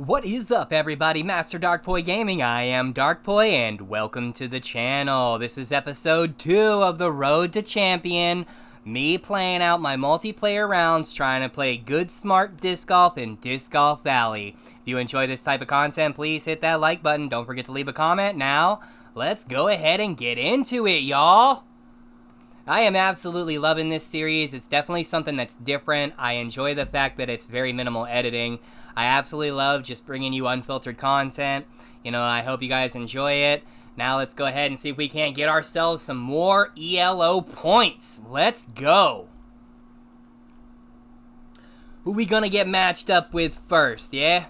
What is up, everybody? Master Darkpoi Gaming. I am Darkpoi, and welcome to the channel. This is episode 2 of the Road to Champion. Me playing out my multiplayer rounds, trying to play good, smart disc golf in Disc Golf Valley. If you enjoy this type of content, please hit that like button. Don't forget to leave a comment. Now, let's go ahead and get into it, y'all. I am absolutely loving this series. It's definitely something that's different. I enjoy the fact that it's very minimal editing. I absolutely love just bringing you unfiltered content. I hope you guys enjoy it. Now let's go ahead and see if we can't get ourselves some more ELO points. Let's go. Who we gonna get matched up with first, yeah?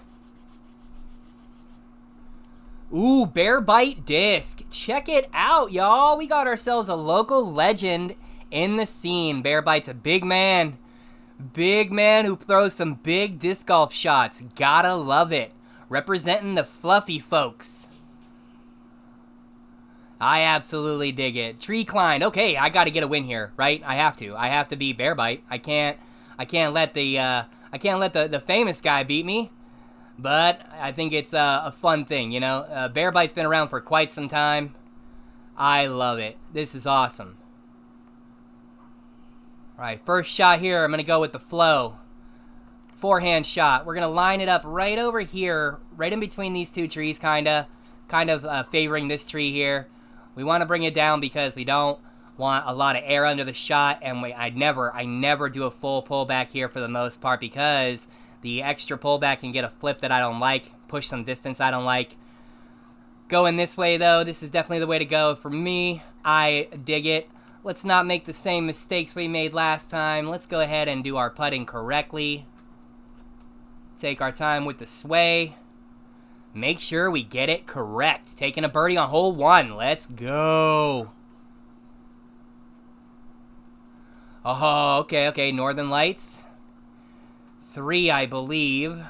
Ooh, Bear Bite Disc. Check it out, y'all. We got ourselves a local legend in the scene. Bear Bite's a big man. Big man who throws some big disc golf shots. Gotta love it. Representing the fluffy folks. I absolutely dig it. Tree climbed. Okay, I gotta get a win here, right? I have to. I have to beat Bear Bite. I can't let the famous guy beat me. But I think it's a fun thing, Bear Bite's been around for quite some time. I love it. This is awesome. All right, first shot here. I'm going to go with the flow. Forehand shot. We're going to line it up right over here, right in between these two trees, kind of favoring this tree here. We want to bring it down because we don't want a lot of air under the shot, and I never do a full pullback here for the most part because the extra pullback can get a flip that I don't like, push some distance I don't like. Going this way, though, this is definitely the way to go for me. I dig it. Let's not make the same mistakes we made last time. Let's go ahead and do our putting correctly. Take our time with the sway. Make sure we get it correct. Taking a birdie on hole 1. Let's go. Oh, okay. Northern Lights. 3, I believe.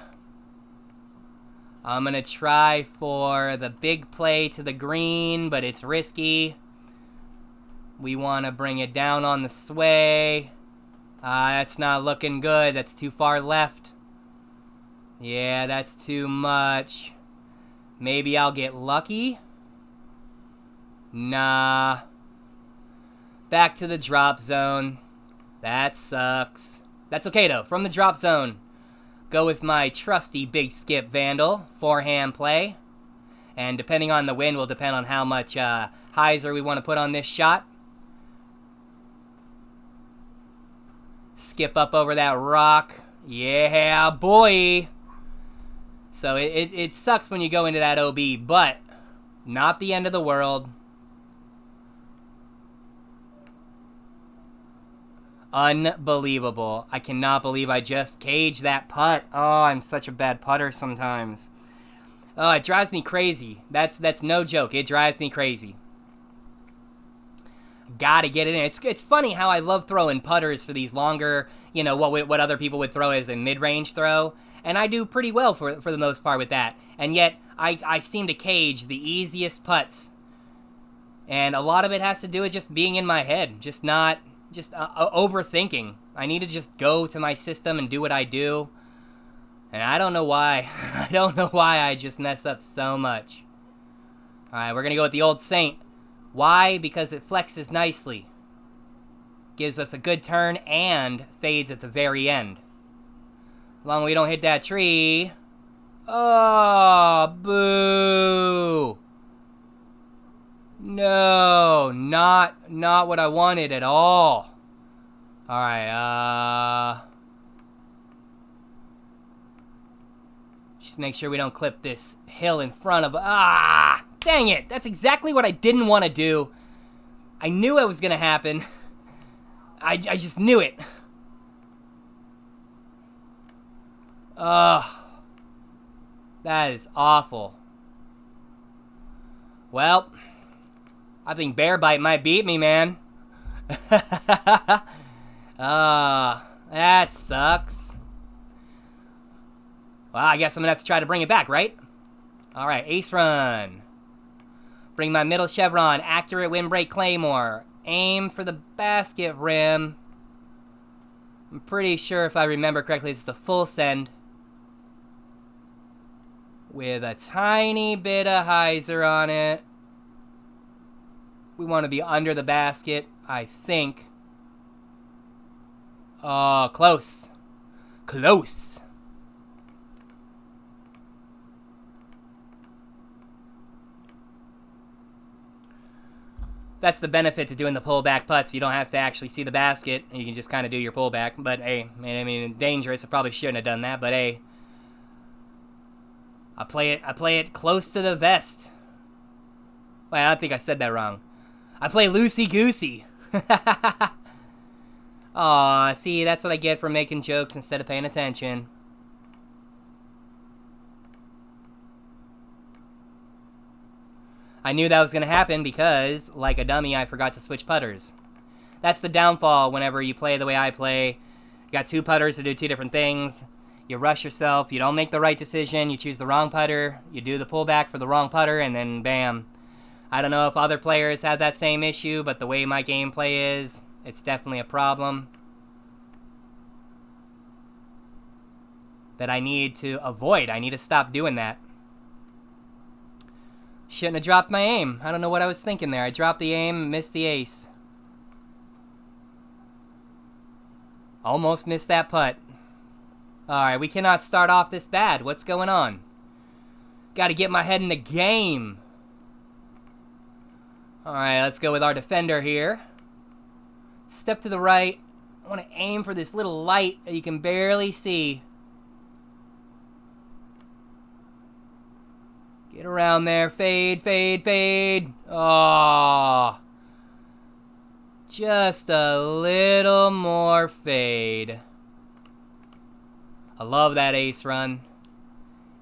I'm going to try for the big play to the green, but it's risky. We want to bring it down on the sway. That's not looking good. That's too far left. Yeah, that's too much. Maybe I'll get lucky. Nah. Back to the drop zone. That sucks. That's okay, though. From the drop zone, go with my trusty Big Skip Vandal, forehand play. And depending on the wind will depend on how much hyzer we want to put on this shot. Skip up over that rock. Yeah, boy. So it sucks when you go into that OB, but not the end of the world. Unbelievable. I cannot believe I just caged that putt. Oh, I'm such a bad putter sometimes. Oh, it drives me crazy. That's no joke. It drives me crazy. Gotta get it in. It's funny how I love throwing putters for these longer, what other people would throw as a mid-range throw. And I do pretty well for the most part with that. And yet, I seem to cage the easiest putts. And a lot of it has to do with just being in my head. Just overthinking. I need to just go to my system and do what I do. And I don't know why. I don't know why I just mess up so much. Alright, we're going to go with the Old Saint. Why? Because it flexes nicely. Gives us a good turn and fades at the very end. As long as we don't hit that tree. Oh, boo. No, not what I wanted at all. Alright, just make sure we don't clip this hill in front of... Dang it! That's exactly what I didn't want to do. I knew it was going to happen. I just knew it. Ugh. That is awful. Well, I think Bear Bite might beat me, man. That sucks. Well, I guess I'm going to have to try to bring it back, right? Alright, ace run. Bring my middle chevron, accurate windbreak claymore. Aim for the basket rim. I'm pretty sure if I remember correctly, it's a full send. with a tiny bit of hyzer on it. We want to be under the basket, I think. Oh, close. Close. That's the benefit to doing the pullback putts. You don't have to actually see the basket. You can just kind of do your pullback. But, hey, I mean, dangerous. I probably shouldn't have done that. But, hey, I play it close to the vest. Wait, I don't think I said that wrong. I play loosey-goosey. Aw, see, that's what I get for making jokes instead of paying attention. I knew that was going to happen because, like a dummy, I forgot to switch putters. That's the downfall whenever you play the way I play. You got two putters to do two different things. You rush yourself. You don't make the right decision. You choose the wrong putter. You do the pullback for the wrong putter, and then bam. I don't know if other players have that same issue, but the way my gameplay is, it's definitely a problem that I need to avoid. I need to stop doing that. Shouldn't have dropped my aim. I don't know what I was thinking there. I dropped the aim, missed the ace. Almost missed that putt. Alright, we cannot start off this bad. What's going on? Gotta get my head in the game. Alright, let's go with our defender here. Step to the right. I want to aim for this little light that you can barely see. Get around there. Fade, fade, fade. Oh. Just a little more fade. I love that ace run.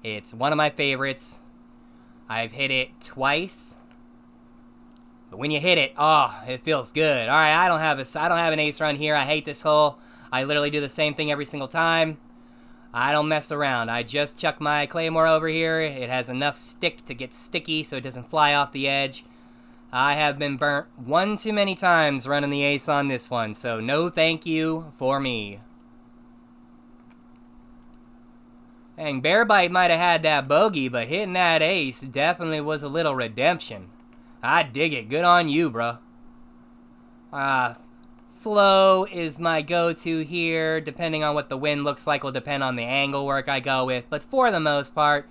It's one of my favorites. I've hit it twice. But when you hit it, oh, it feels good. All right, I don't have an ace run here. I hate this hole. I literally do the same thing every single time. I don't mess around. I just chuck my claymore over here. It has enough stick to get sticky so it doesn't fly off the edge. I have been burnt one too many times running the ace on this one, so no thank you for me. Dang, Bearbite might have had that bogey, but hitting that ace definitely was a little redemption. I dig it. Good on you, bro. Flow is my go-to here. Depending on what the wind looks like will depend on the angle work I go with. But for the most part,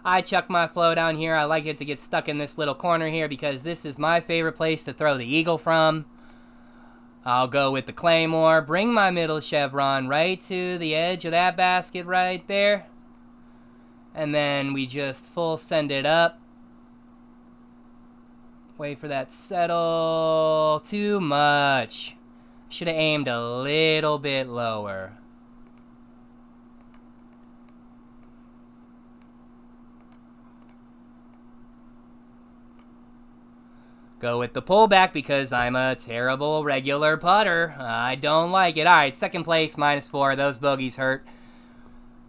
I chuck my flow down here. I like it to get stuck in this little corner here because this is my favorite place to throw the eagle from. I'll go with the claymore. Bring my middle chevron right to the edge of that basket right there. And then we just full send it up. Wait for that settle. Too much. Should have aimed a little bit lower. Go with the pullback because I'm a terrible regular putter. I don't like it. Alright, second place, -4. Those bogeys hurt.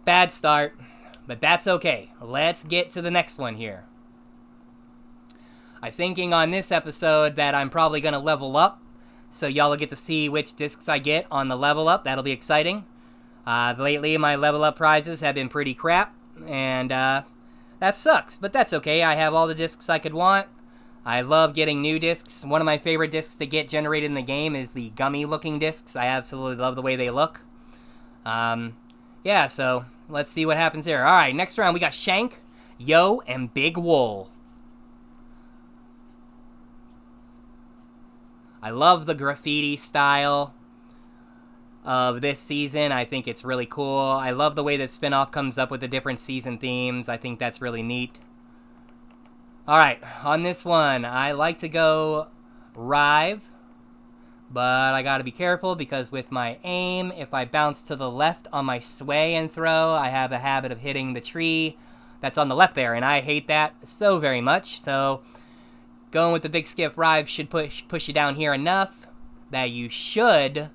Bad start, but that's okay. Let's get to the next one here. I'm thinking on this episode that I'm probably going to level up, so y'all will get to see which discs I get on the level up. That'll be exciting. Lately, my level up prizes have been pretty crap, and that sucks, but that's okay. I have all the discs I could want. I love getting new discs. One of my favorite discs to get generated in the game is the gummy-looking discs. I absolutely love the way they look. Yeah, so let's see what happens here. All right, next round we got Shank, Yo, and Big Wool. I love the graffiti style of this season. I think it's really cool. I love the way the spin-off comes up with the different season themes. I think that's really neat. Alright, on this one, I like to go Rive, but I gotta be careful because with my aim, if I bounce to the left on my sway and throw, I have a habit of hitting the tree that's on the left there, and I hate that so very much, so going with the big skip Rive should push you down here enough that you should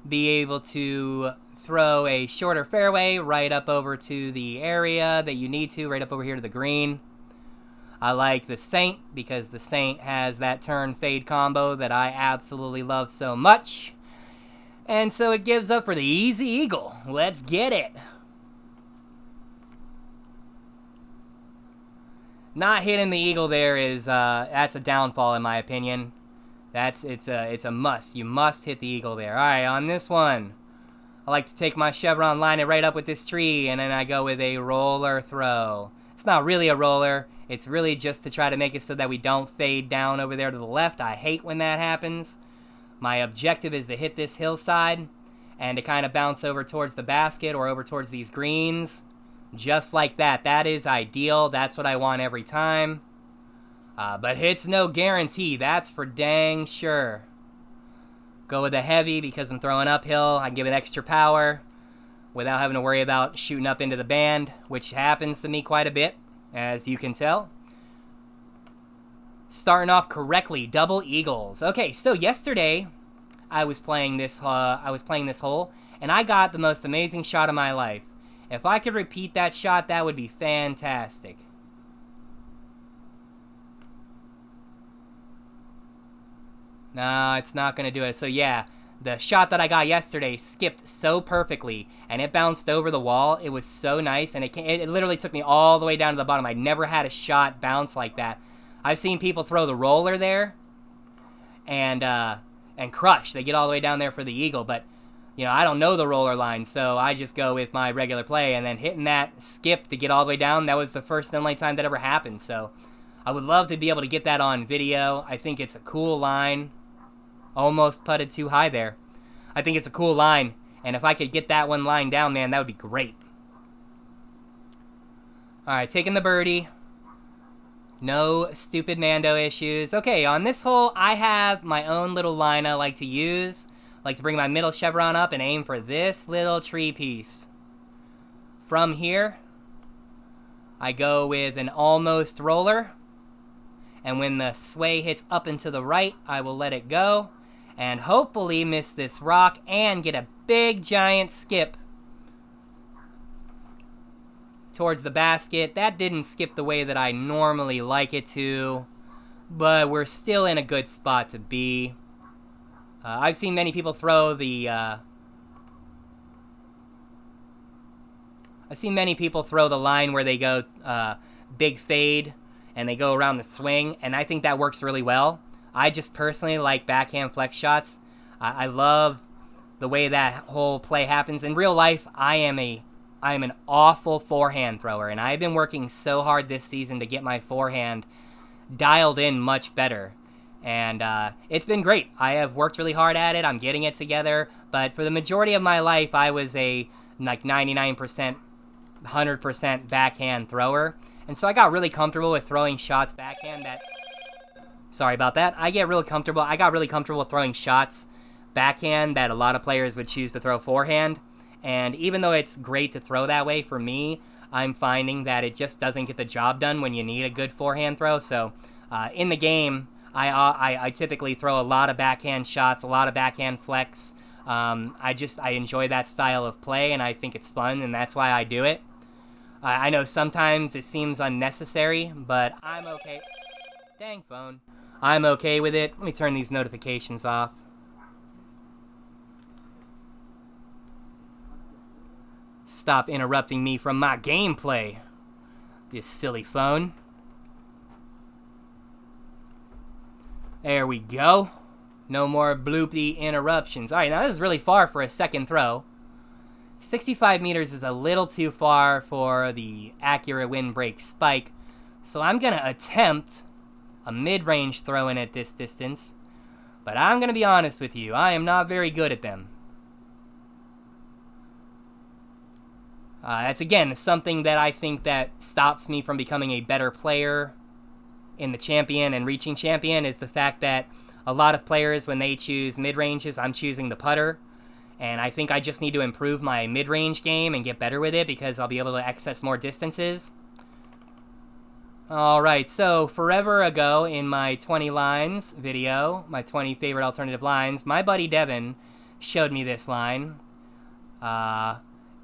be able to throw a shorter fairway right up over to the area that you need to, right up over here to the green. I like the Saint because the Saint has that turn fade combo that I absolutely love so much. And so it gives up for the easy eagle. Let's get it. Not hitting the eagle there is that's a downfall in my opinion. It's a must. You must hit the eagle there. All right, on this one, I like to take my chevron, line it right up with this tree, and then I go with a roller throw. It's not really a roller. It's really just to try to make it so that we don't fade down over there to the left. I hate when that happens. My objective is to hit this hillside and to kind of bounce over towards the basket or over towards these greens. Just like that. That is ideal. That's what I want every time. But hit's no guarantee. That's for dang sure. Go with the heavy because I'm throwing uphill. I give it extra power without having to worry about shooting up into the band, which happens to me quite a bit, as you can tell. Starting off correctly, double eagles. Okay, so yesterday I was playing this hole, and I got the most amazing shot of my life. If I could repeat that shot, that would be fantastic. No, it's not going to do it. So yeah, the shot that I got yesterday skipped so perfectly, and it bounced over the wall. It was so nice, and it literally took me all the way down to the bottom. I never had a shot bounce like that. I've seen people throw the roller there and crush. They get all the way down there for the eagle, but you know, I don't know the roller line, so I just go with my regular play, and then hitting that skip to get all the way down, that was the first and only time that ever happened. So I would love to be able to get that on video. I think it's a cool line. Almost putted too high there. I think it's a cool line, and if I could get that one line down, man, that would be great. Alright, taking the birdie. No stupid Mando issues. Okay, on this hole, I have my own little line I like to use. I like to bring my middle chevron up and aim for this little tree piece. From here, I go with an almost roller. And when the sway hits up and to the right, I will let it go. And hopefully miss this rock and get a big giant skip towards the basket. That didn't skip the way that I normally like it to, but we're still in a good spot to be. I've seen many people throw the line where they go big fade and they go around the swing, and I think that works really well. I just personally like backhand flex shots. I love the way that whole play happens. In real life, I am an awful forehand thrower, and I've been working so hard this season to get my forehand dialed in much better. And it's been great. I have worked really hard at it. I'm getting it together. But for the majority of my life, I was a like 99%, 100% backhand thrower. And so I got really comfortable with throwing shots backhand that... Sorry about that. I got really comfortable throwing shots backhand that a lot of players would choose to throw forehand. And even though it's great to throw that way, for me, I'm finding that it just doesn't get the job done when you need a good forehand throw. So in the game, I typically throw a lot of backhand shots, a lot of backhand flex. I enjoy that style of play, and I think it's fun, and that's why I do it. I know sometimes it seems unnecessary, but I'm okay. Dang phone. I'm okay with it. Let me turn these notifications off. Stop interrupting me from my gameplay, this silly phone. There we go. No more bloopy interruptions. Alright, now this is really far for a second throw. 65 meters is a little too far for the accurate windbreak spike, so I'm going to attempt a mid-range throw in at this distance, but I'm going to be honest with you, I am not very good at them. That's again something that I think that stops me from becoming a better player in the champion and reaching champion, is the fact that a lot of players, when they choose mid-ranges, I'm choosing the putter. And I think I just need to improve my mid-range game and get better with it, because I'll be able to access more distances. Alright, so forever ago in my 20 lines video, my 20 favorite alternative lines, my buddy Devin showed me this line.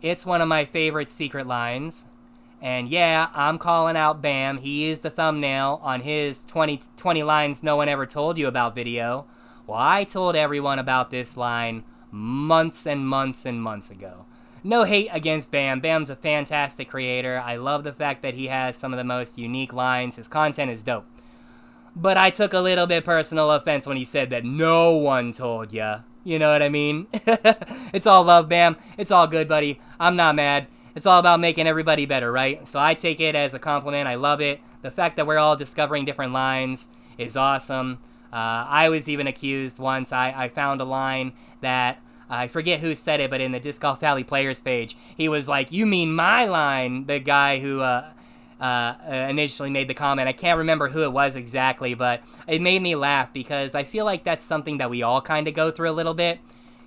It's one of my favorite secret lines. And yeah, I'm calling out Bam. He used the thumbnail on his 20 lines no one ever told you about video. Well, I told everyone about this line months and months and months ago. No hate against Bam. Bam's a fantastic creator. I love the fact that he has some of the most unique lines. His content is dope. But I took a little bit personal offense when he said that no one told ya. You know what I mean? It's all love, Bam. It's all good, buddy. I'm not mad. It's all about making everybody better, right? So I take it as a compliment. I love it. The fact that we're all discovering different lines is awesome. I was even accused once. I found a line that, I forget who said it, but in the Disc Golf Valley Players page, he was like, "You mean my line," the guy who initially made the comment. I can't remember who it was exactly, but it made me laugh because I feel like that's something that we all kind of go through a little bit.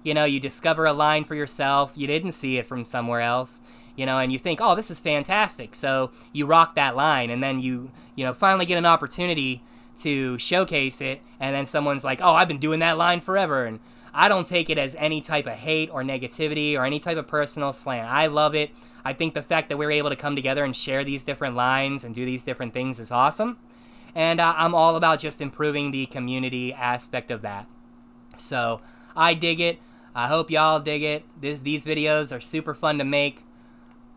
You know, you discover a line for yourself, you didn't see it from somewhere else, you know, and you think, oh, this is fantastic. So you rock that line, and then you finally get an opportunity to showcase it, and then someone's like, oh, I've been doing that line forever. And I don't take it as any type of hate or negativity or any type of personal slant. I love it. I think the fact that we're able to come together and share these different lines and do these different things is awesome. And I'm all about just improving the community aspect of that. So I dig it. I hope y'all dig it. These videos are super fun to make,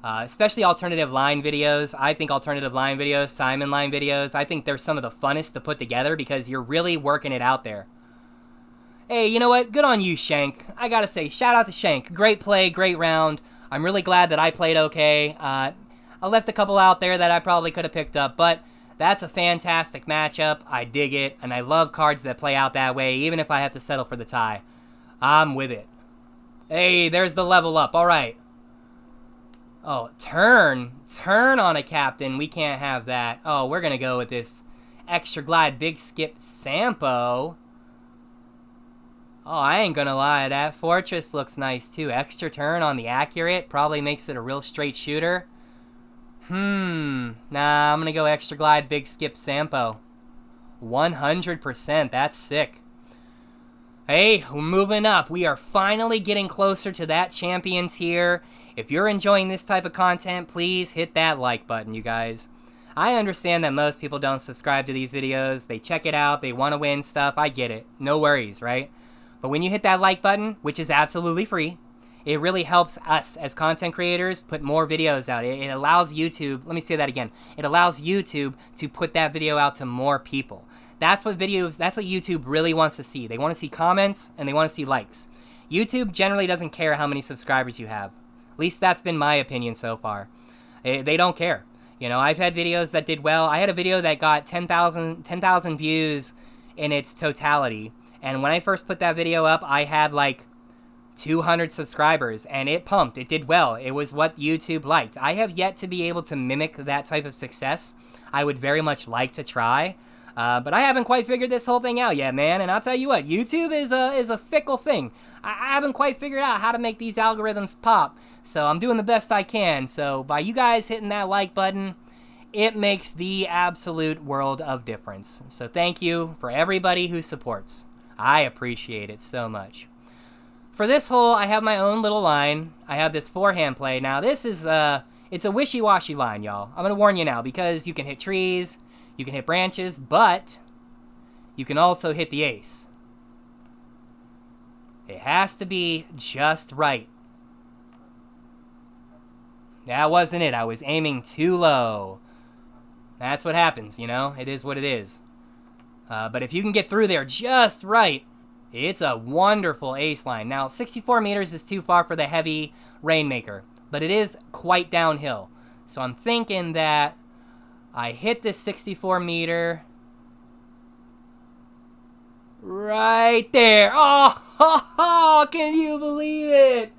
especially alternative line videos. I think alternative line videos, Simon line videos, I think they're some of the funnest to put together because you're really working it out there. Hey, you know what? Good on you, Shank. I gotta say, shout out to Shank. Great play, great round. I'm really glad that I played okay. I left a couple out there that I probably could have picked up, but that's a fantastic matchup. I dig it, and I love cards that play out that way, even if I have to settle for the tie. I'm with it. Hey, there's the level up. All right. Oh, turn. Turn on a captain. We can't have that. Oh, we're going to go with this Extra Glide Big Skip Sampo. Oh, I ain't gonna lie, that Fortress looks nice too. Extra turn on the accurate probably makes it a real straight shooter. Nah, I'm gonna go Extra Glide Big Skip Sampo. 100%, that's sick. Hey, we're moving up. We are finally getting closer to that champion tier. If you're enjoying this type of content, please hit that like button, you guys. I understand that most people don't subscribe to these videos. They check it out, they want to win stuff. I get it. No worries, right? But when you hit that like button, which is absolutely free, it really helps us as content creators put more videos out. It allows YouTube, let me say that again, it allows YouTube to put that video out to more people. That's what YouTube really wants to see. They want to see comments and they want to see likes. YouTube generally doesn't care how many subscribers you have. At least that's been my opinion so far. They don't care. You know, I've had videos that did well. I had a video that got 10,000 views in its totality. And when I first put that video up, I had like 200 subscribers, and it pumped. It did well. It was what YouTube liked. I have yet to be able to mimic that type of success. I would very much like to try, but I haven't quite figured this whole thing out yet, man. And I'll tell you what, YouTube is a fickle thing. I haven't quite figured out how to make these algorithms pop, so I'm doing the best I can. So by you guys hitting that like button, it makes the absolute world of difference. So thank you for everybody who supports. I appreciate it so much. For this hole, I have my own little line. I have this forehand play. Now, this is, it's a wishy-washy line, y'all. I'm going to warn you now, because you can hit trees, you can hit branches, but you can also hit the ace. It has to be just right. That wasn't it. I was aiming too low. That's what happens, you know? It is what it is. But if you can get through there just right, it's a wonderful ace line. Now, 64 meters is too far for the heavy Rainmaker, but it is quite downhill. So I'm thinking that I hit this 64 meter right there. Oh, can you believe it?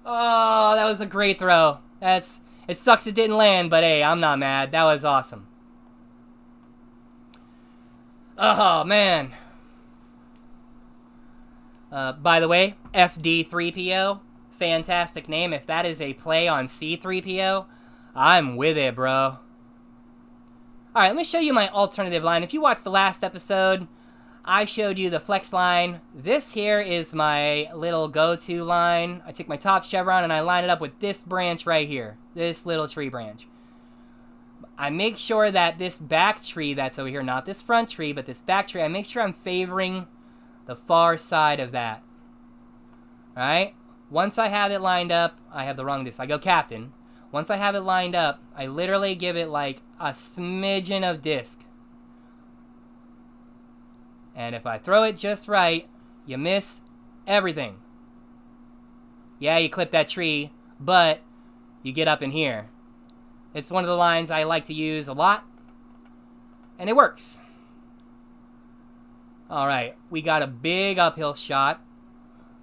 Oh, that was a great throw. It sucks it didn't land, but hey, I'm not mad. That was awesome. Oh, man. By the way, FD3PO, fantastic name. If that is a play on C3PO, I'm with it, bro. Alright, let me show you my alternative line. If you watched the last episode, I showed you the flex line. This here is my little go-to line. I take my top chevron and I line it up with this branch right here. This little tree branch. I make sure that this back tree that's over here, not this front tree, but this back tree, I make sure I'm favoring the far side of that. Alright? Once I have it lined up, I have the wrong disc. I go captain. Once I have it lined up, I literally give it like a smidgen of disc. And if I throw it just right, you miss everything. Yeah, you clip that tree, but you get up in here. It's one of the lines I like to use a lot, and it works. All right, we got a big uphill shot.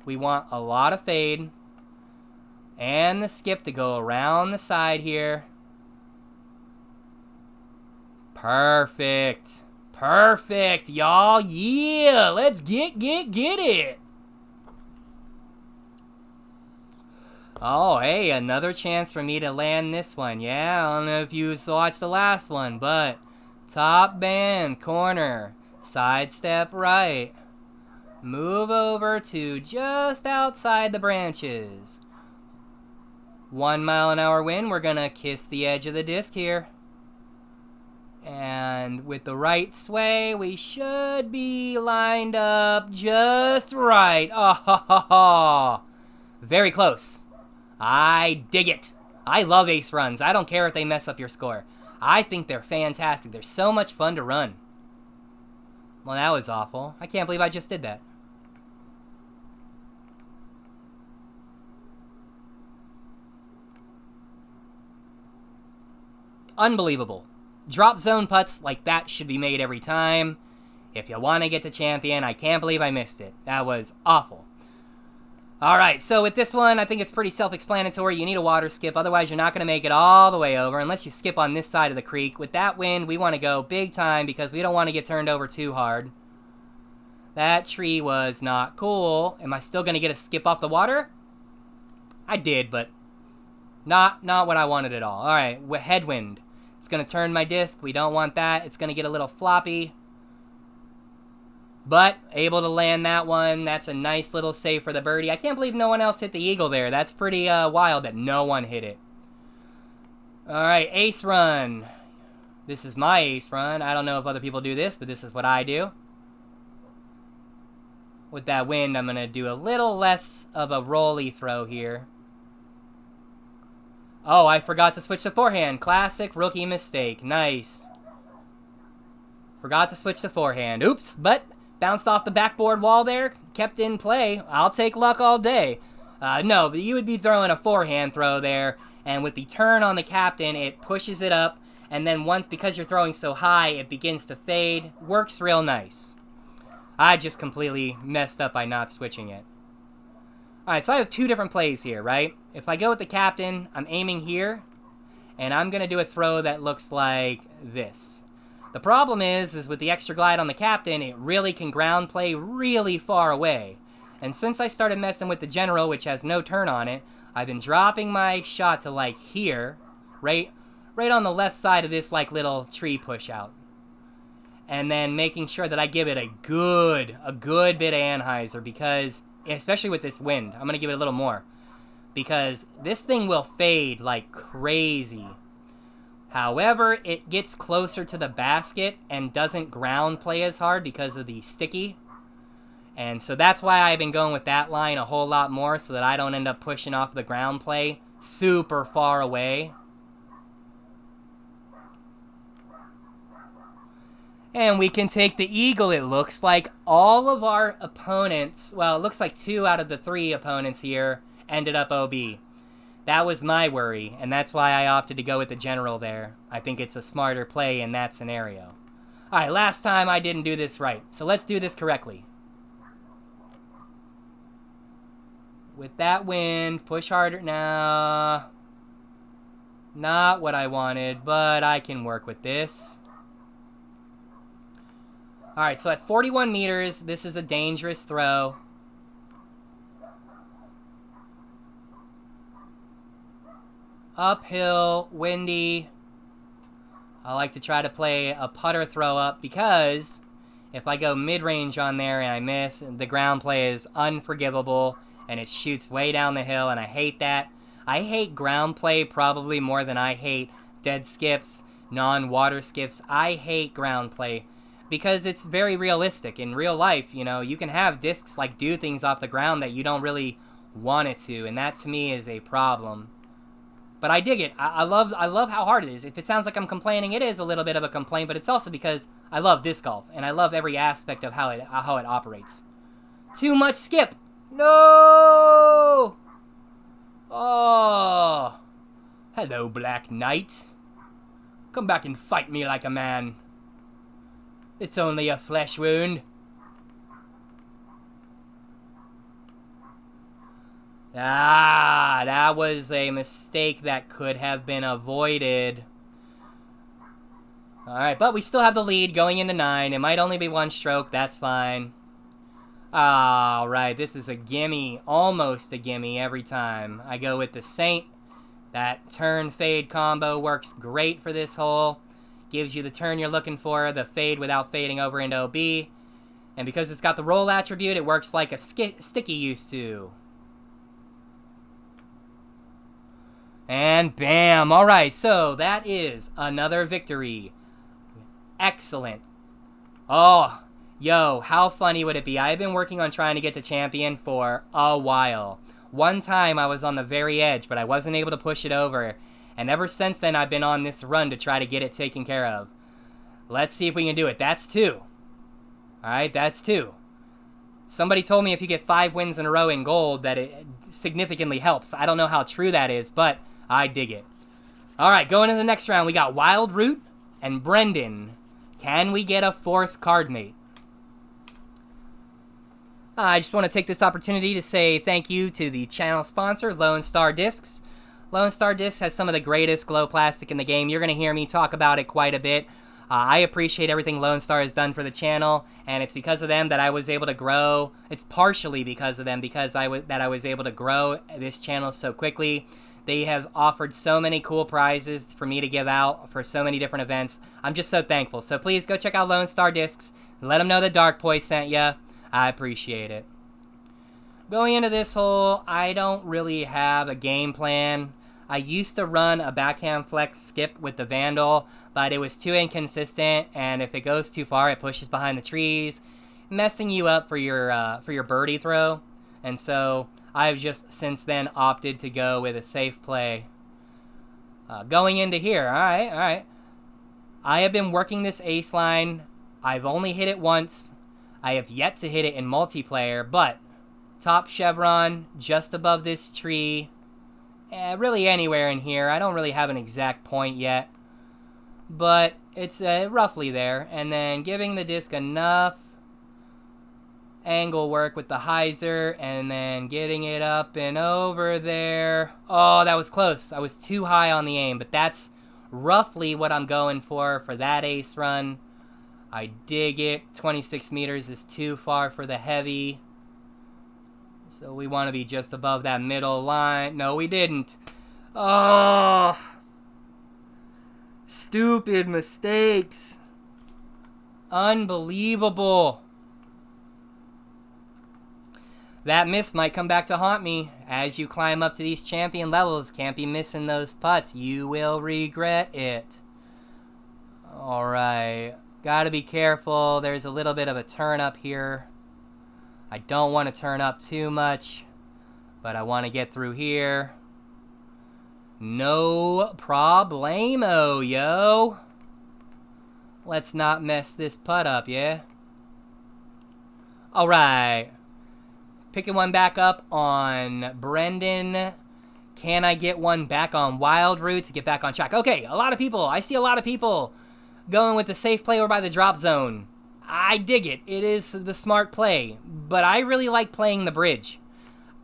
We want a lot of fade, and the skip to go around the side here. Perfect. Perfect, y'all. Yeah, let's get it. Oh, hey, another chance for me to land this one. Yeah, I don't know if you watched the last one, but top band, corner, sidestep right. Move over to just outside the branches. 1 mile an hour wind, we're gonna kiss the edge of the disc here. And with the right sway, we should be lined up just right. Oh, ha, ha, ha. Very close. I dig it. I love ace runs. I don't care if they mess up your score. I think they're fantastic. They're so much fun to run. Well, that was awful. I can't believe I just did that. Unbelievable. Drop zone putts like that should be made every time. If you want to get to champion, I can't believe I missed it. That was awful. Alright, so with this one, I think it's pretty self-explanatory. You need a water skip, otherwise you're not going to make it all the way over unless you skip on this side of the creek. With that wind, we want to go big time because we don't want to get turned over too hard. That tree was not cool. Am I still going to get a skip off the water? I did, but not what I wanted at all. Alright, headwind. It's going to turn my disc. We don't want that. It's going to get a little floppy. But able to land that one. That's a nice little save for the birdie. I can't believe no one else hit the eagle there. That's pretty wild that no one hit it. Alright, ace run. This is my ace run. I don't know if other people do this, but this is what I do. With that wind, I'm going to do a little less of a rolly throw here. Oh, I forgot to switch to forehand. Classic rookie mistake. Nice. Forgot to switch to forehand. Oops, but bounced off the backboard wall there. Kept in play. I'll take luck all day. No, but you would be throwing a forehand throw there, and with the turn on the captain, it pushes it up, and then once, because you're throwing so high, it begins to fade. Works real nice. I just completely messed up by not switching it. Alright, so I have two different plays here, right? If I go with the captain, I'm aiming here, and I'm going to do a throw that looks like this. The problem is with the extra glide on the captain, it really can ground play really far away. And since I started messing with the general, which has no turn on it, I've been dropping my shot to like here, right on the left side of this like little tree push out. And then making sure that I give it a good bit of Anheuser, because, especially with this wind, I'm going to give it a little more. Because this thing will fade like crazy. However, it gets closer to the basket and doesn't ground play as hard because of the sticky. And so that's why I've been going with that line a whole lot more, so that I don't end up pushing off the ground play super far away. And we can take the eagle. It looks like all of our opponents, well, it looks like 2 out of the 3 opponents here ended up OB. That was my worry, and that's why I opted to go with the general there. I think it's a smarter play in that scenario. Alright, last time I didn't do this right, so let's do this correctly. With that wind, push harder. Nah. Not what I wanted, but I can work with this. Alright, so at 41 meters, this is a dangerous throw. Uphill, windy. I like to try to play a putter throw up because if I go mid-range on there and I miss, the ground play is unforgivable and it shoots way down the hill, and I hate that. I hate ground play probably more than I hate dead skips, non-water skips. I hate ground play because it's very realistic. In real life, you know, you can have discs like do things off the ground that you don't really want it to, and that to me is a problem. But I dig it. I love how hard it is. If it sounds like I'm complaining, it is a little bit of a complaint, but it's also because I love disc golf, and I love every aspect of how it operates. Too much skip. No! Oh. Hello, Black Knight. Come back and fight me like a man. It's only a flesh wound. Ah, that was a mistake that could have been avoided. Alright, but we still have the lead going into 9. It might only be 1 stroke. That's fine. Alright, this is a gimme. Almost a gimme every time. I go with the Saint. That turn fade combo works great for this hole. Gives you the turn you're looking for, the fade without fading over into OB. And because it's got the roll attribute, it works like a sticky used to. And bam! Alright, so that is another victory. Excellent. Oh, yo, how funny would it be? I've been working on trying to get to champion for a while. One time I was on the very edge, but I wasn't able to push it over. And ever since then, I've been on this run to try to get it taken care of. Let's see if we can do it. That's 2. Alright, that's 2. Somebody told me if you get 5 wins in a row in gold, that it significantly helps. I don't know how true that is, but I dig it. Alright, going into the next round, we got Wild Root and Brendan. Can we get a 4th card mate? I just want to take this opportunity to say thank you to the channel sponsor, Lone Star Discs. Lone Star Discs has some of the greatest glow plastic in the game. You're going to hear me talk about it quite a bit. I appreciate everything Lone Star has done for the channel, and it's because of them that I was able to grow. It's partially because of them that I was able to grow this channel so quickly. They have offered so many cool prizes for me to give out for so many different events. I'm just so thankful. So please go check out Lone Star Discs. Let them know that Darkpoi sent ya. I appreciate it. Going into this hole, I don't really have a game plan. I used to run a backhand flex skip with the Vandal, but it was too inconsistent, and if it goes too far, it pushes behind the trees, messing you up for your birdie throw. And so I've just since then opted to go with a safe play. Going into here, all right. I have been working this ace line. I've only hit it once. I have yet to hit it in multiplayer, but top chevron just above this tree. Really anywhere in here. I don't really have an exact point yet, but it's roughly there. And then giving the disc enough angle work with the hyzer, and then getting it up and over there. Oh, that was close. I was too high on the aim, but that's roughly what I'm going for that ace run. I dig it. 26 meters is too far for the heavy. So we want to be just above that middle line. No, we didn't. Oh! Stupid mistakes. Unbelievable. That miss might come back to haunt me. As you climb up to these champion levels, can't be missing those putts. You will regret it. Alright. Gotta be careful. There's a little bit of a turn up here. I don't want to turn up too much, but I want to get through here. No problemo, yo. Let's not mess this putt up, yeah? Alright. Picking one back up on Brendan. Can I get one back on Wild Root to get back on track? Okay, I see a lot of people going with the safe play over by the drop zone. I dig it. It is the smart play, but I really like playing the bridge.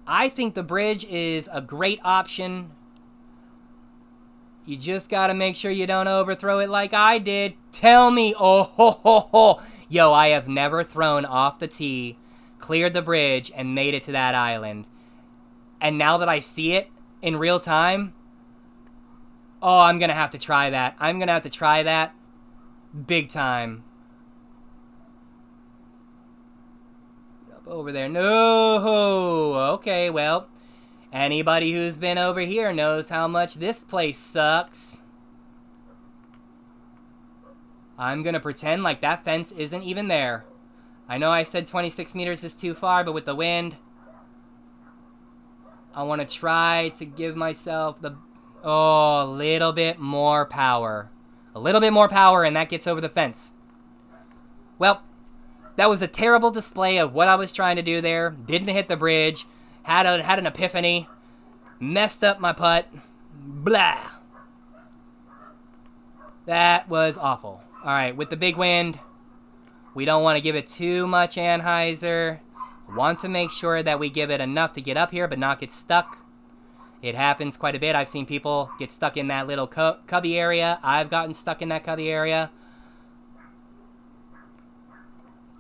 I think the bridge is a great option. You just gotta make sure you don't overthrow it like I did. Tell me, oh ho ho ho. Yo, I have never thrown off the tee, cleared the bridge, and made it to that island. And now that I see it in real time, oh, I'm gonna have to try that. I'm gonna have to try that big time. Up over there. No! Okay, well, anybody who's been over here knows how much this place sucks. I'm gonna pretend like that fence isn't even there. I know I said 26 meters is too far, but with the wind... I want to try to give myself a little bit more power. A little bit more power, and that gets over the fence. Well, that was a terrible display of what I was trying to do there. Didn't hit the bridge. Had an epiphany. Messed up my putt. Blah. That was awful. All right, with the big wind, we don't want to give it too much anhyzer. Want to make sure that we give it enough to get up here but not get stuck. It happens quite a bit. I've seen people get stuck in that little cubby area. I've gotten stuck in that cubby area.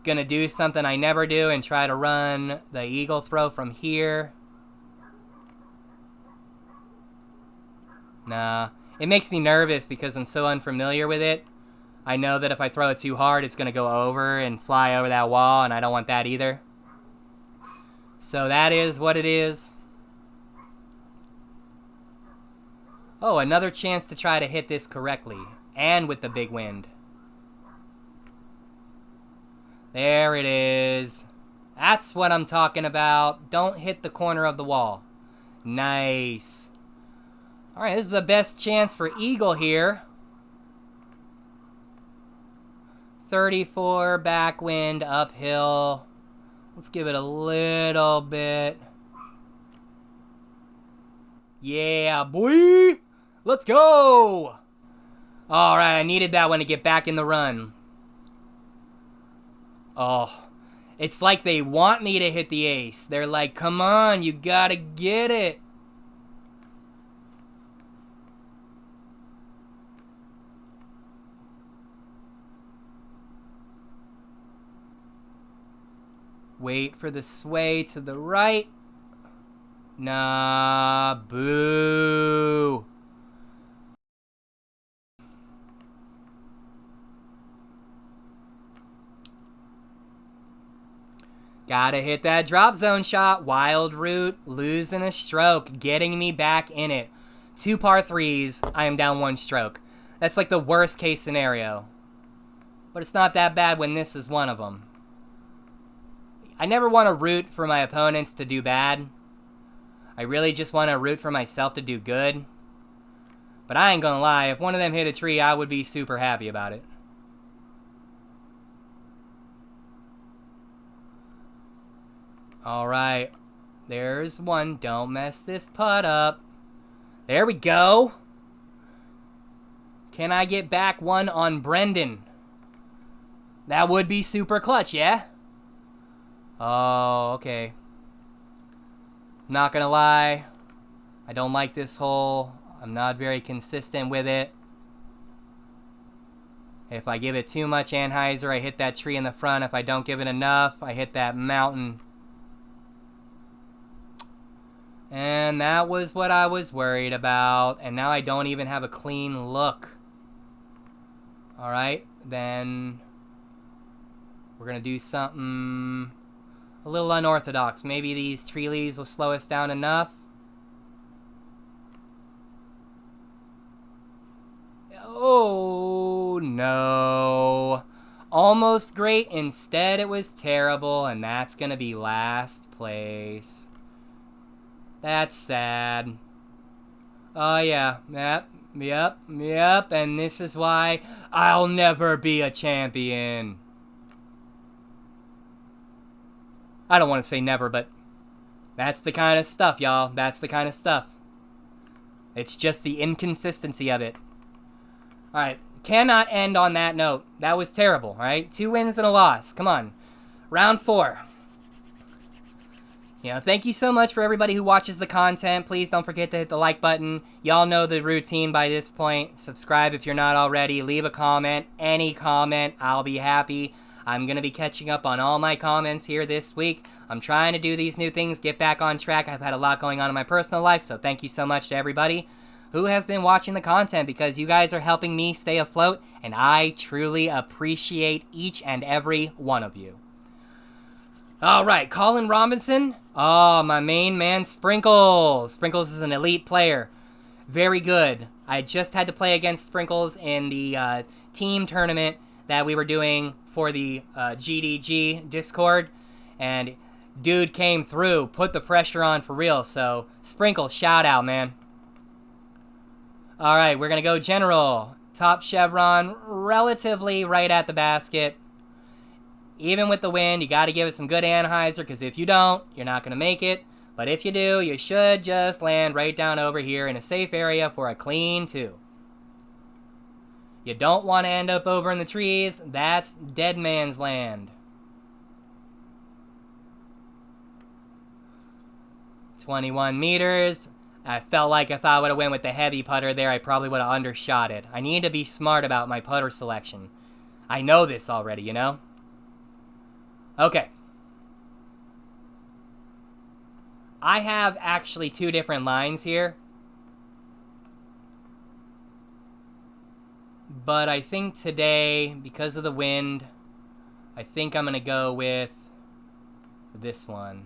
Gonna do something I never do and try to run the eagle throw from here. Nah. It makes me nervous because I'm so unfamiliar with it. I know that if I throw it too hard, it's gonna go over and fly over that wall, and I don't want that either. So that is what it is. Oh, another chance to try to hit this correctly. And with the big wind. There it is. That's what I'm talking about. Don't hit the corner of the wall. Nice. Alright, this is the best chance for eagle here. 34 backwind uphill. Let's give it a little bit. Yeah, boy! Let's go! Alright, I needed that one to get back in the run. Oh, it's like they want me to hit the ace. They're like, come on, you gotta get it. Wait for the sway to the right. Nah, boo. Gotta hit that drop zone shot. Wild root, losing a stroke, getting me back in it. 2 par 3s, I am down 1 stroke. That's like the worst case scenario. But it's not that bad when this is one of them. I never want to root for my opponents to do bad. I really just want to root for myself to do good. But I ain't gonna lie, if one of them hit a tree, I would be super happy about it. Alright, there's one. Don't mess this putt up. There we go. Can I get back one on Brendan? That would be super clutch, yeah? Oh, okay. Not gonna lie, I don't like this hole. I'm not very consistent with it. If I give it too much anhyzer, I hit that tree in the front. If I don't give it enough, I hit that mountain. And that was what I was worried about. And now I don't even have a clean look. Alright, then we're gonna do something a little unorthodox. Maybe these tree leaves will slow us down enough. Oh, no. Almost great. Instead, it was terrible, and that's going to be last place. That's sad. Oh, yeah. Yep. And this is why I'll never be a champion. I don't want to say never, but that's the kind of stuff, y'all. That's the kind of stuff. It's just the inconsistency of it. Alright, cannot end on that note. That was terrible, alright? 2 wins and a loss. Come on. Round 4. You know, thank you so much for everybody who watches the content. Please don't forget to hit the like button. Y'all know the routine by this point. Subscribe if you're not already. Leave a comment. Any comment. I'll be happy. I'm going to be catching up on all my comments here this week. I'm trying to do these new things, get back on track. I've had a lot going on in my personal life, so thank you so much to everybody who has been watching the content, because you guys are helping me stay afloat, and I truly appreciate each and every one of you. Alright, Colin Robinson. Oh, my main man, Sprinkles. Sprinkles is an elite player. Very good. I just had to play against Sprinkles in the team tournament that we were doing for the GDG Discord, and Dude came through, put the pressure on for real, so Sprinkle, shout out, man. Alright, we're going to go general. Top chevron, relatively right at the basket. Even with the wind, you got to give it some good anhyzer, because if you don't, you're not going to make it. But if you do, you should just land right down over here in a safe area for a clean 2. You don't want to end up over in the trees. That's dead man's land. 21 meters. I felt like if I would have went with the heavy putter there, I probably would have undershot it. I need to be smart about my putter selection. I know this already, you know? Okay. I have actually 2 different lines here. But I think today, because of the wind, I think I'm going to go with this one.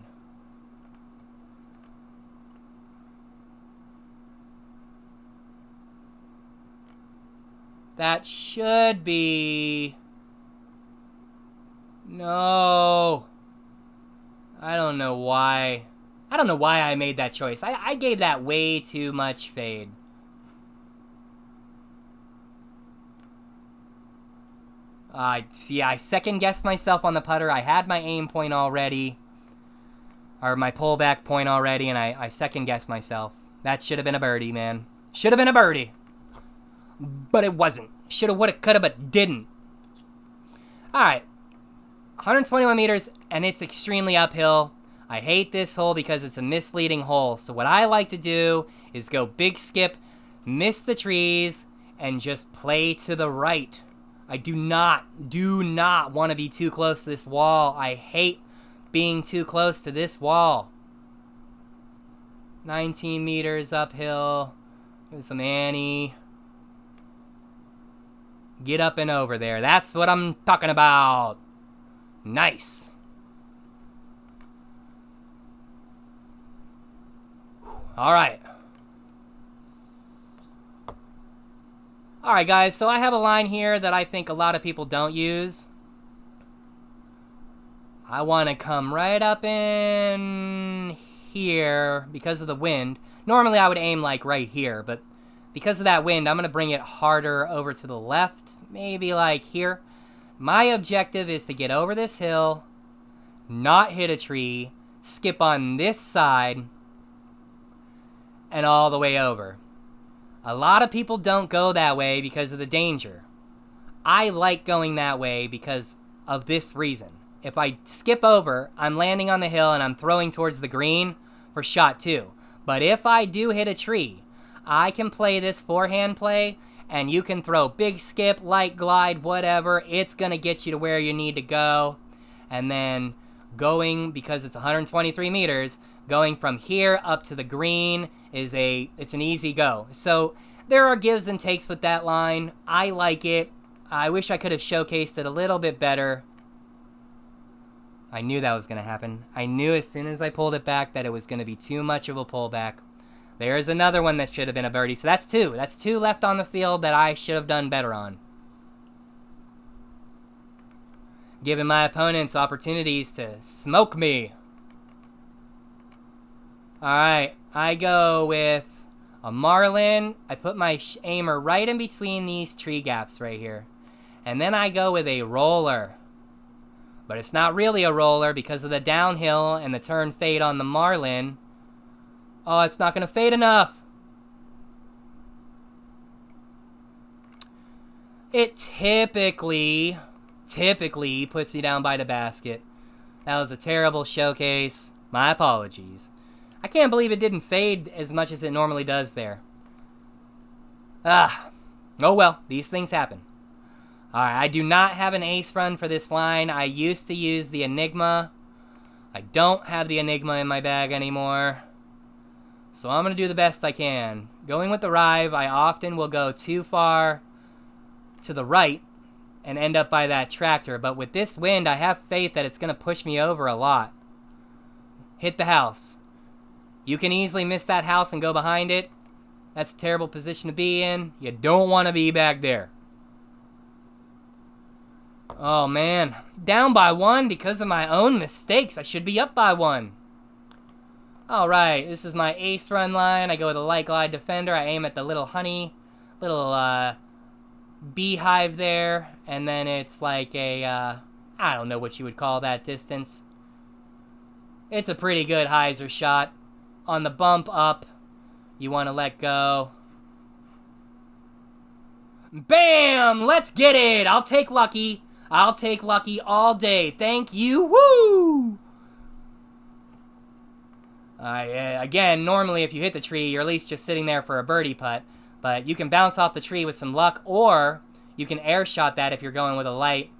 That should be... No. I don't know why. I don't know why I made that choice. I gave that way too much fade. See, I second-guessed myself on the putter. I had my aim point already. Or my pullback point already, and I second-guessed myself. That should have been a birdie, man. Should have been a birdie. But it wasn't. Shoulda, woulda, coulda, but didn't. Alright. 121 meters, and it's extremely uphill. I hate this hole because it's a misleading hole. So what I like to do is go big skip, miss the trees, and just play to the right. I do not want to be too close to this wall. I hate being too close to this wall. 19 meters uphill. Give some Annie. Get up and over there. That's what I'm talking about. Nice. All right. All right, guys. So I have a line here that I think a lot of people don't use. I want to come right up in here because of the wind. Normally I would aim like right here, but because of that wind, I'm going to bring it harder over to the left, maybe like here. My objective is to get over this hill, not hit a tree, skip on this side, and all the way over. A lot of people don't go that way because of the danger. I like going that way because of this reason. If I skip over, I'm landing on the hill and I'm throwing towards the green for shot 2. But if I do hit a tree, I can play this forehand play, and you can throw big skip, light glide, whatever. It's going to get you to where you need to go. And then going, because it's 123 meters, going from here up to the green is it's an easy go. So there are gives and takes with that line. I like it. I wish I could have showcased it a little bit better. I knew that was going to happen. I knew as soon as I pulled it back that it was going to be too much of a pullback. There's another one that should have been a birdie. So that's 2. That's 2 left on the field that I should have done better on. Giving my opponents opportunities to smoke me. Alright, I go with a Marlin. I put my aimer right in between these tree gaps right here. And then I go with a roller. But it's not really a roller because of the downhill and the turn fade on the Marlin. Oh, it's not going to fade enough. It typically puts you down by the basket. That was a terrible showcase. My apologies. I can't believe it didn't fade as much as it normally does there. Oh well, these things happen. Alright, I do not have an ace run for this line. I used to use the Enigma. I don't have the Enigma in my bag anymore. So I'm going to do the best I can. Going with the Rive, I often will go too far to the right and end up by that tractor. But with this wind, I have faith that it's going to push me over a lot. Hit the house. You can easily miss that house and go behind it. That's a terrible position to be in. You don't want to be back there. Oh, man. Down by 1 because of my own mistakes. I should be up by 1. Alright, this is my ace run line. I go with a light glide defender. I aim at the little honey, little beehive there. And then it's like a, I don't know what you would call that distance. It's a pretty good hyzer shot. On the bump up, you want to let go. Bam! Let's get it! I'll take lucky. I'll take lucky all day. Thank you. Woo! Again, normally if you hit the tree, you're at least just sitting there for a birdie putt. But you can bounce off the tree with some luck, or you can air shot that if you're going with a light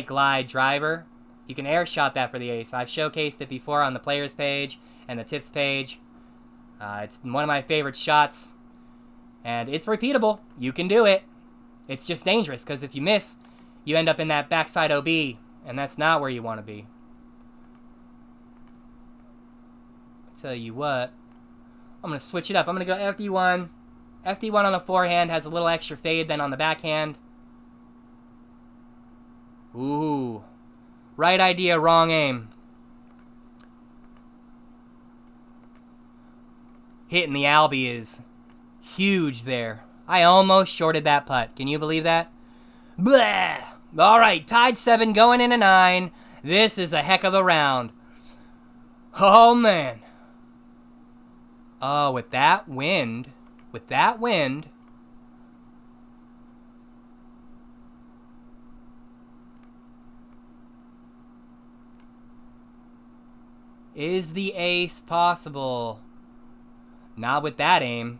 glide driver. You can air shot that for the ace. I've showcased it before on the players page and the tips page. It's one of my favorite shots, and it's repeatable. You can do it. It's just dangerous, because if you miss, you end up in that backside OB, and that's not where you want to be. Tell you what, I'm going to switch it up. I'm going to go FD1. FD1 on the forehand has a little extra fade than on the backhand. Ooh. Right idea, wrong aim. Hitting the Albie is huge there. I almost shorted that putt. Can you believe that? Blah! Alright, tied 7, going in a 9. This is a heck of a round. Oh, man. Oh, with that wind, is the ace possible? Not with that aim.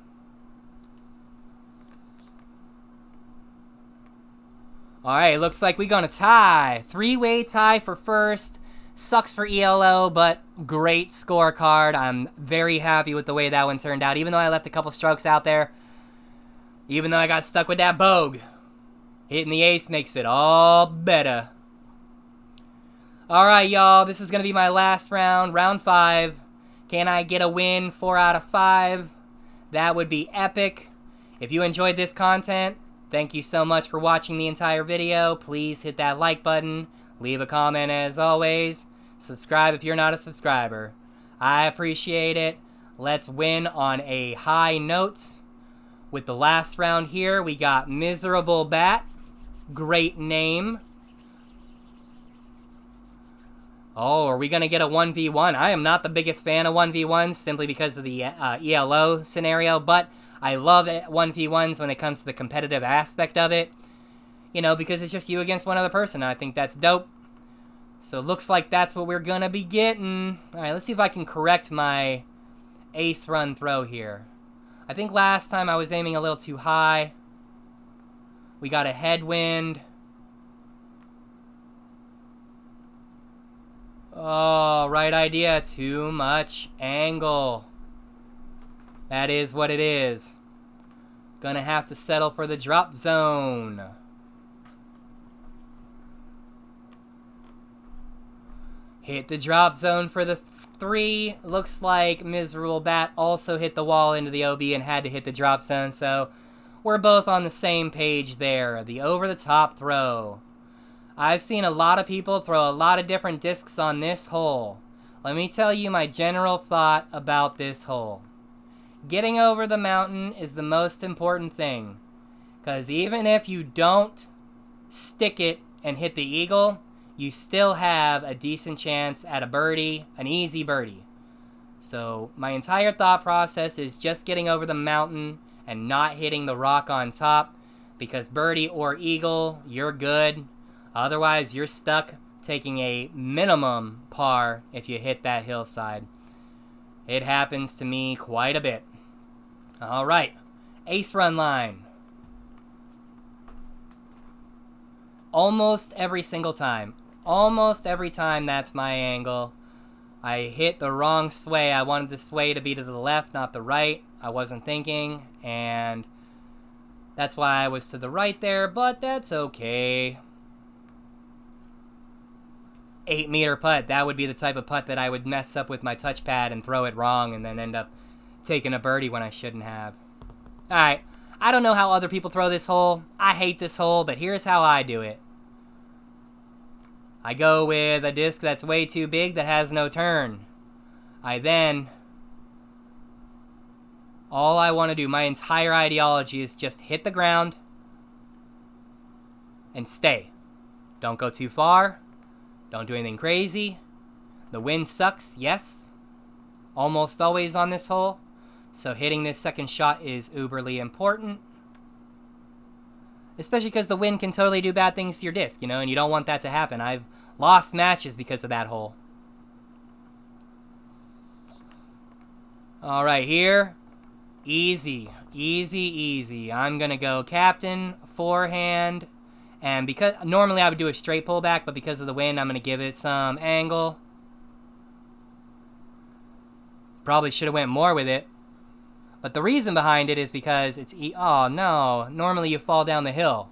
Alright, looks like we're gonna tie. 3-way tie for first. Sucks for ELO, but great scorecard. I'm very happy with the way that one turned out, even though I left a couple strokes out there. Even though I got stuck with that bogue. Hitting the ace makes it all better. Alright, y'all. This is going to be my last round. Round 5. Can I get a win 4 out of 5? That would be epic. If you enjoyed this content, thank you so much for watching the entire video. Please hit that like button. Leave a comment as always. Subscribe if you're not a subscriber. I appreciate it. Let's win on a high note. With the last round here, we got Miserable Bat. Great name. Oh, are we going to get a 1v1? I am not the biggest fan of 1v1s simply because of the ELO scenario, but I love 1v1s when it comes to the competitive aspect of it. You know, because it's just you against one other person. I think that's dope. So it looks like that's what we're going to be getting. Alright, let's see if I can correct my ace run throw here. I think last time I was aiming a little too high. We got a headwind. Oh, right idea. Too much angle. That is what it is. Gonna have to settle for the drop zone. Hit the drop zone for the 3. Looks like Miserable Bat also hit the wall into the OB and had to hit the drop zone, so we're both on the same page there. The over-the-top throw. I've seen a lot of people throw a lot of different discs on this hole. Let me tell you my general thought about this hole. Getting over the mountain is the most important thing. Because even if you don't stick it and hit the eagle, you still have a decent chance at a birdie, an easy birdie. So my entire thought process is just getting over the mountain and not hitting the rock on top. Because birdie or eagle, you're good. Otherwise, you're stuck taking a minimum par if you hit that hillside. It happens to me quite a bit. All right, ace run line. Almost every single time. Almost every time that's my angle. I hit the wrong sway. I wanted the sway to be to the left, not the right. I wasn't thinking, and that's why I was to the right there, but that's okay. 8-meter putt. That would be the type of putt that I would mess up with my touchpad and throw it wrong and then end up taking a birdie when I shouldn't have. Alright, I don't know how other people throw this hole. I hate this hole, but here's how I do it. I go with a disc that's way too big that has no turn. All I want to do, my entire ideology is just hit the ground and stay. Don't go too far. Don't do anything crazy. The wind sucks, yes. Almost always on this hole. So hitting this second shot is uberly important. Especially because the wind can totally do bad things to your disc, you know, and you don't want that to happen. I've lost matches because of that hole. All right, here. Easy, easy, easy. I'm going to go captain, forehand. And because normally I would do a straight pullback, but because of the wind, I'm going to give it some angle. Probably should have went more with it. But the reason behind it is because it's... oh, no. Normally you fall down the hill.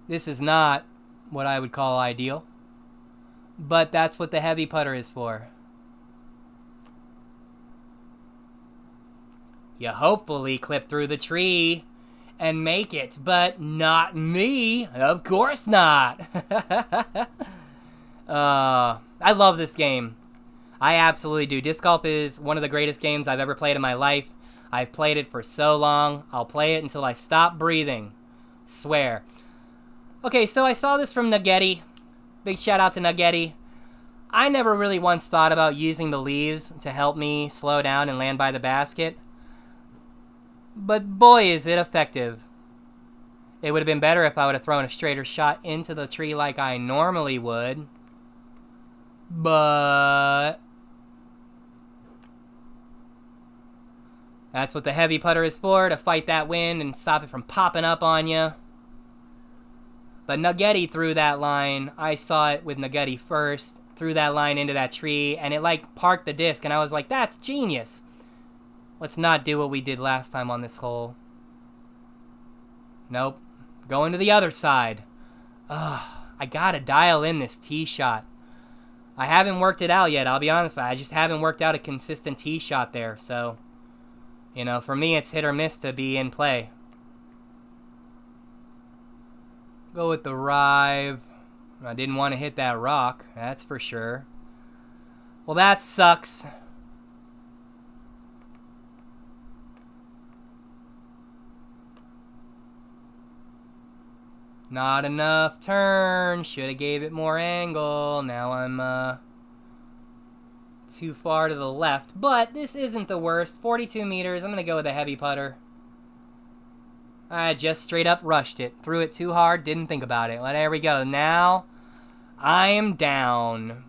This is not what I would call ideal. But that's what the heavy putter is for. You hopefully clip through the tree and make it, but not me. Of course not. I love this game. I absolutely do. Disc golf is one of the greatest games I've ever played in my life. I've played it for so long. I'll play it until I stop breathing. Swear. Okay, so I saw this from Nuggetty. Big shout out to Nuggetty. I never really once thought about using the leaves to help me slow down and land by the basket. But boy, is it effective. It would have been better if I would have thrown a straighter shot into the tree like I normally would. But that's what the heavy putter is for, to fight that wind and stop it from popping up on you. But Nuggetty threw that line. I saw it with Nuggetty first. Threw that line into that tree, and it like parked the disc, and I was like, that's genius. Let's not do what we did last time on this hole. Nope. Going to the other side. Ugh, I gotta dial in this tee shot. I haven't worked it out yet, I'll be honest with you. I just haven't worked out a consistent tee shot there, so... you know, for me, it's hit or miss to be in play. Go with the rive. I didn't want to hit that rock, that's for sure. Well, that sucks. Not enough turn. Should have gave it more angle. Now I'm too far to the left. But this isn't the worst. 42 meters. I'm going to go with a heavy putter. I just straight up rushed it. Threw it too hard. Didn't think about it. Well, there we go. Now I am down.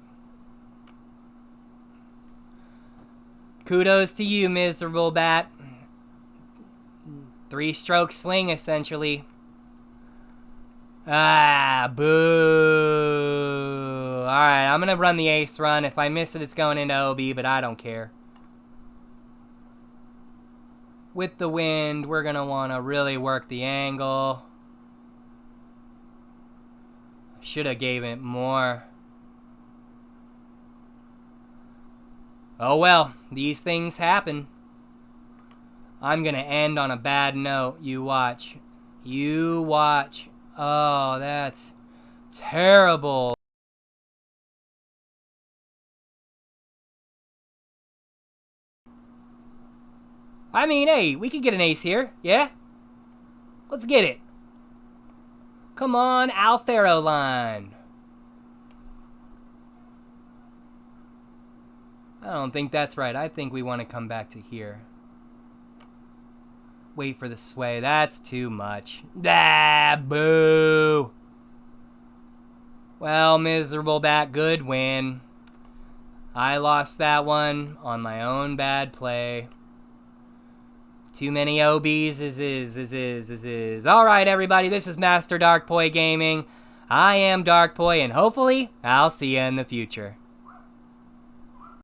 Kudos to you, miserable bat. 3-stroke swing, essentially. Ah, boo. Alright, I'm going to run the ace run. If I miss it, it's going into OB, but I don't care. With the wind, we're going to want to really work the angle. Should have gave it more. Oh well, these things happen. I'm going to end on a bad note. You watch. You watch. Oh, that's terrible. I mean, hey, we could get an ace here, yeah? Let's get it. Come on, Alfaro line. I don't think that's right. I think we want to come back to here. Wait for the sway. That's too much. Ah, boo. Well, miserable bat, good win. I lost that one on my own bad play. Too many OBs is. Alright, everybody, this is Master Darkpoi Gaming. I am Darkpoi, and hopefully, I'll see you in the future.